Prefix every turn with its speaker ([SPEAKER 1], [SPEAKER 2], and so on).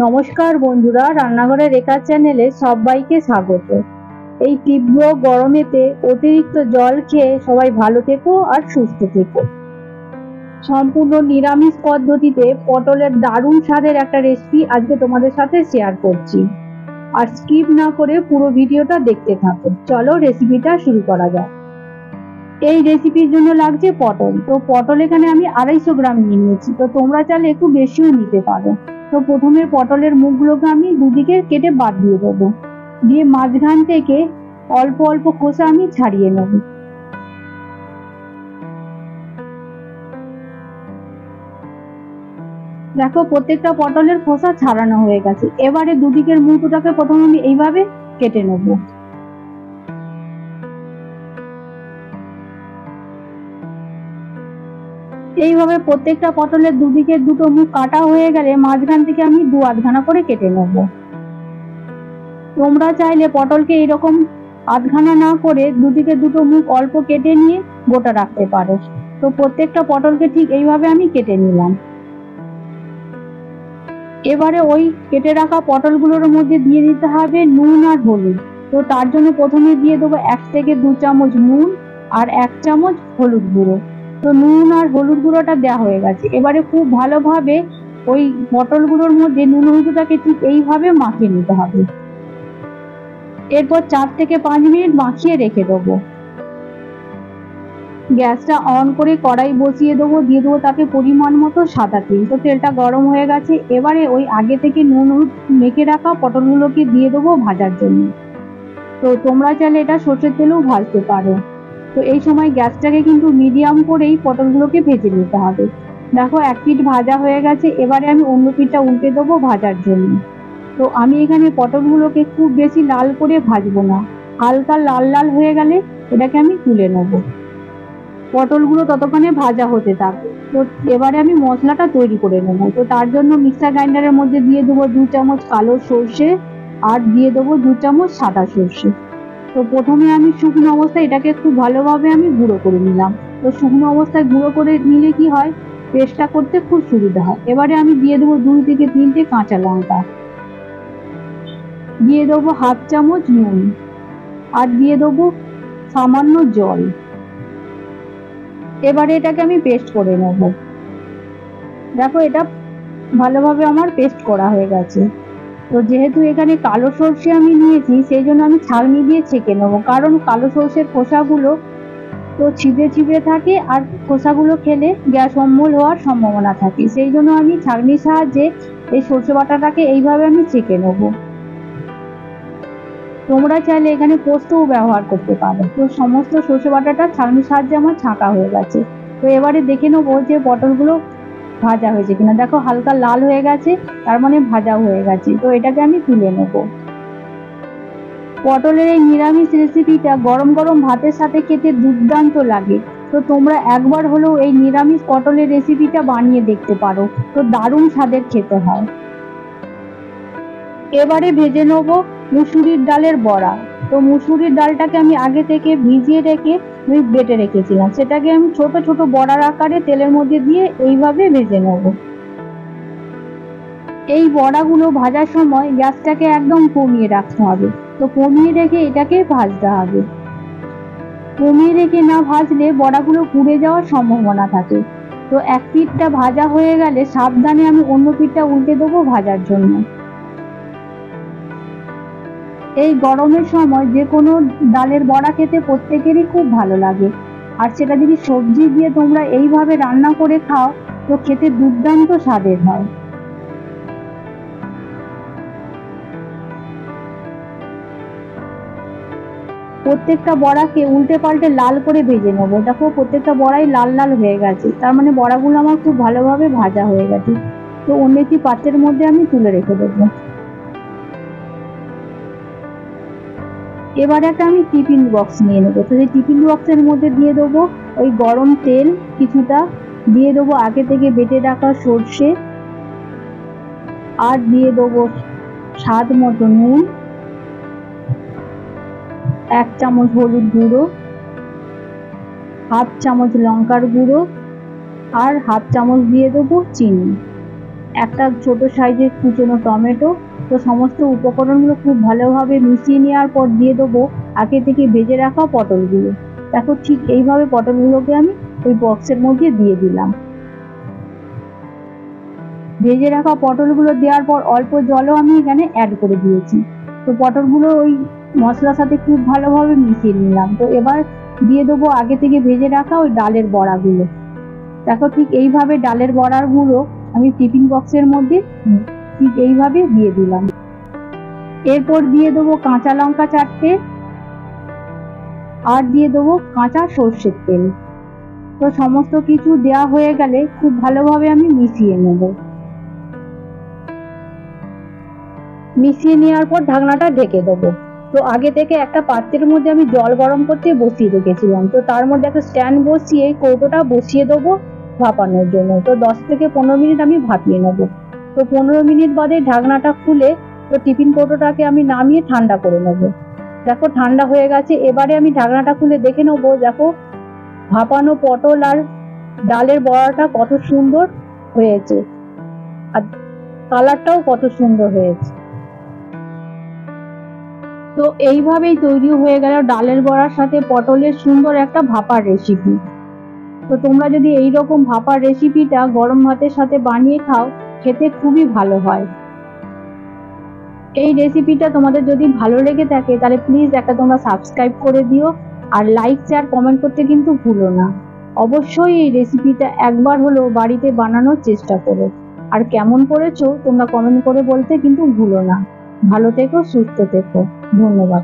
[SPEAKER 1] নমস্কার বন্ধুরা, রান্নাঘরের রেখা চ্যানেলে সবাইকে স্বাগত। এই তীব্র গরমেতে অতিরিক্ত জল খেয়ে সবাই ভালো থেকো আর সুস্থ থেকো। সম্পূর্ণ নিরামিষ পদ্ধতিতে পটলের দারুণ স্বাদের একটা রেসিপি আজকে তোমাদের সাথে শেয়ার করছি, আর স্কিপ না করে পুরো ভিডিওটা দেখতে থাকো। চলো রেসিপিটা শুরু করা যাক। এই রেসিপির জন্য লাগছে পটল। তো পটল এখানে আমি 250 গ্রাম নিয়ে নিয়েছি, তো তোমরা চাইলে একটু বেশিও নিতে পারো। তো প্রথমে পটলের মুখগুলোকে আমি দুদিকে কেটে বাদ দিয়ে দেবো, দিয়ে মাঝখান থেকে অল্প অল্প খোসা আমি ছাড়িয়ে নেব। দেখো প্রত্যেকটা পটলের খোসা ছাড়ানো হয়ে গেছে। এবারে দুদিকের মুখটাকে প্রথমে আমি এইভাবে কেটে নেব। এইভাবে প্রত্যেকটা পটলের দুদিকে দুটো মুখ কাটা হয়ে গেলে মাঝখান থেকে আমি 2-8 করে কেটে নেব। তোমরা চাইলে পটলকে এরকম আধখানা না করে দুদিকে দুটো মুখ অল্প কেটে নিয়ে গোটা রাখতে পারো। তো প্রত্যেকটা পটলকে ঠিক এইভাবে আমি কেটে নিলাম। এবারে ওই কেটে রাখা পটলগুলোর মধ্যে দিয়ে দিতে হবে নুন আর হলুদ। তো তার জন্য প্রথমে দিয়ে দেবো 1 থেকে 2 চামচ নুন আর 1 চামচ হলুদ গুঁড়ো। তো নুন আর হলুদ গুঁড়োটা দেওয়া হয়ে গেছে। এবারে খুব ভালোভাবে ওই পটলগুলোর মধ্যে নুন হলুদটাকে ঠিক এইভাবে মাখিয়ে নিতে হবে। এরপর 4 থেকে 5 মিনিট মাখিয়ে রেখে দেবো। গ্যাসটা অন করে কড়াই বসিয়ে দেবো, দিয়ে দেবো তাতে পরিমাণ মতো সাদা তেল। তো তেলটা গরম হয়ে গেছে। এবারে ওই আগে থেকে নুন হলুদ মেখে রাখা পটলগুলোকে দিয়ে দেবো ভাজার জন্য। তো তোমরা চাইলে এটা সর্ষের তেলেও ভাজতে পারো। তো এই সময় গ্যাসটাকে কিন্তু মিডিয়াম করেই পটলগুলোকে ভেজে নিতে হবে। দেখো এক পিঠ ভাজা হয়ে গেছে। এবারে আমি অন্য পিঠটা উল্টে দেবো ভাজার জন্য। তো আমি এখানে পটলগুলোকে খুব বেশি লাল করে ভাজবো না, হালকা লাল লাল হয়ে গেলে এটাকে আমি তুলে নেব। পটলগুলো ততক্ষণে ভাজা হতে থাকে। তো এবারে আমি মশলাটা তৈরি করে নেব। তো তার জন্য মিক্সার গ্রাইন্ডারের মধ্যে দিয়ে দেবো 2 চামচ কালো সর্ষে আর দিয়ে দেবো 2 চামচ সাদা সর্ষে। তো প্রথমে আমি শুকনো অবস্থায় এটাকে খুব ভালোভাবে আমি গুঁড়ো করে নিলাম। তো শুকনো অবস্থায় গুঁড়ো করে নিলে কি হয়, পেস্টটা করতে খুব সুবিধা হয়। এবারে আমি দিয়ে দেবো 2 থেকে 3টে কাঁচা লঙ্কা, দিয়ে দেবো 1/2 চামচ নুন আর দিয়ে দেবো সামান্য জল। এবারে এটাকে আমি পেস্ট করে নেব। দেখো এটা ভালোভাবে আমার পেস্ট করা হয়ে গেছে। তো যেহেতু এখানে কালো সর্ষে আমি নিয়েছি, সেই জন্য আমি ছাঁকনি দিয়ে ছেঁকে নেব, কারণ কালো সর্ষের খোসাগুলো তো ছিদ্রে ছিদ্রে থাকে আর খোসাগুলো খেলে গ্যাস অম্বল হওয়ার সম্ভাবনা থাকে। সেই জন্য আমি ছাঁকনির সাহায্যে এই সর্ষে বাটাটাকে এইভাবে আমি ছেঁকে নেব। তোমরা চাইলে এখানে পোস্তও ব্যবহার করতে পারো। তো সমস্ত সর্ষে বাটাটা ছাঁকনির সাহায্যে আমার ছাঁকা হয়ে গেছে। তো এবারে দেখে নেবো যে পটলগুলো ভাজা হয়েছে কিনা। দেখো হালকা লাল হয়ে গেছে, তার মানে ভাজা হয়ে গেছে। তো এটাকে আমি তুলে নেব। পটলের এই নিরামিষ রেসিপিটা গরম গরম ভাতের সাথে খেতে দুর্দান্ত লাগে। তো তোমরা একবার হলেও এই নিরামিষ পটলের রেসিপিটা বানিয়ে দেখতে পারো। তো দারুণ স্বাদের খেতে হয়। এবারে ভেজে নেবো মুসুরির ডালের বড়া। তো মুসুরির ডালটাকে আমি আগে থেকে ভিজিয়ে রেখে বেটে রেখেছিলাম, সেটাকে আমি ছোট ছোট বড়ার আকারে তেলের মধ্যে দিয়ে এইভাবে ভেজে নেব। এই বড়াগুলো ভাজার সময় গ্যাসটাকে একদম কমিয়ে রাখতে হবে। তো কমিয়ে রেখে এটাকে ভাজতে হবে। কমিয়ে রেখে না ভাজলে বড়াগুলো পুড়ে যাওয়ার সম্ভাবনা থাকে। তো এক পিঠটা ভাজা হয়ে গেলে সাবধানে আমি অন্য পিঠটা উল্টে দেবো ভাজার জন্য। এই গরমের সময় যে কোনো ডালের বড়া খেতে প্রত্যেকেরই খুব ভালো লাগে, আর সেটা যদি সবজি দিয়ে তোমরা এইভাবে রান্না করে খাও তো খেতে দুর্দান্ত স্বাদের হয়। প্রত্যেকটা বড়াকে উল্টে পাল্টে লাল করে ভেজে নেবো। দেখো প্রত্যেকটা বড়াই লাল লাল হয়ে গেছে, তার মানে বড়াগুলো আমার খুব ভালোভাবে ভাজা হয়ে গেছে। তো অন্য একটি পাত্রের মধ্যে আমি তুলে রেখে দেবো। এবার একটা আমি টিফিন বক্স নিয়ে নেবো। তো সেই টিফিন বক্সের মধ্যে দিয়ে দেবো ওই গরম তেল কিছুটা, দিয়ে দেবো আগে থেকে বেটে রাখা সর্ষে, আর দিয়ে দেবো স্বাদ মতো নুন, 1 চামচ হলুদ গুঁড়ো, 1/2 চামচ লঙ্কার গুঁড়ো আর 1/2 চামচ দিয়ে দেবো চিনি। একটা ছোট সাইজের কুচনো টমেটো। তো সমস্ত উপকরণগুলো খুব ভালোভাবে মিশিয়ে নেওয়ার পর দিয়ে দেবো আগে থেকে ভেজে রাখা পটলগুলো। দেখো ঠিক এইভাবে পটলগুলোকে আমি ওই বক্সের মধ্যে দিয়ে দিলাম। ভেজে রাখা পটলগুলো দেওয়ার পর অল্প জলও আমি এখানে অ্যাড করে দিয়েছি। তো পটলগুলো ওই মশলার সাথে খুব ভালোভাবে মিশিয়ে নিলাম। তো এবার দিয়ে দেবো আগে থেকে ভেজে রাখা ওই ডালের বড়াগুলো। দেখো ঠিক এইভাবে ডালের বড়াগুলো আমি টিফিন বক্সের মধ্যে ঠিক এইভাবে দিয়ে দিলাম। এরপর দিয়ে দেবো কাঁচা লঙ্কা 4টে আর দিয়ে দেবো কাঁচা সর্ষের তেল। তো সমস্ত কিছু দেওয়া হয়ে গেলে খুব ভালোভাবে আমি মিশিয়ে নেব। মিশিয়ে নেওয়ার পর ঢাকনাটা ঢেকে দেবো। তো আগে থেকে একটা পাত্রের মধ্যে আমি জল গরম করতে বসিয়ে রেখেছিলাম। তো তার মধ্যে একটা স্ট্যান্ড বসিয়ে কৌটোটা বসিয়ে দেবো ভাপানোর জন্য। তো 10 থেকে 15 মিনিট আমি ভাপিয়ে নেব। তো 15 মিনিট বাদে ঢাকনাটা খুলে তো টিফিন কৌটোটাকে আমি নামিয়ে ঠান্ডা করে নেব। দেখো ঠান্ডা হয়ে গেছে। এবারে আমি ঢাকনাটা খুলে দেখে নেবো, দেখো ভাপানো পটল আর ডালের বড়াটা কত সুন্দর হয়েছে আর কালারটাও কত সুন্দর হয়েছে। তো এইভাবেই তৈরি হয়ে গেল ডালের বড়ার সাথে পটলের সুন্দর একটা ভাপার রেসিপি। তো তোমরা যদি এইরকম ভাপার রেসিপিটা গরম ভাতের সাথে বানিয়ে খাও, খেতে খুবই ভালো হয়। এই রেসিপিটা তোমাদের যদি ভালো লেগে থাকে তাহলে প্লিজ একটা তোমরা সাবস্ক্রাইব করে দিও আর লাইক শেয়ার কমেন্ট করতে কিন্তু ভুলো না। অবশ্যই এই রেসিপিটা একবার হলেও বাড়িতে বানানোর চেষ্টা করো। আর কেমন করেছো তোমরা কমেন্ট করে বলতে কিন্তু ভুলো না। ভালো থেকো, সুস্থ থেকো। ধন্যবাদ।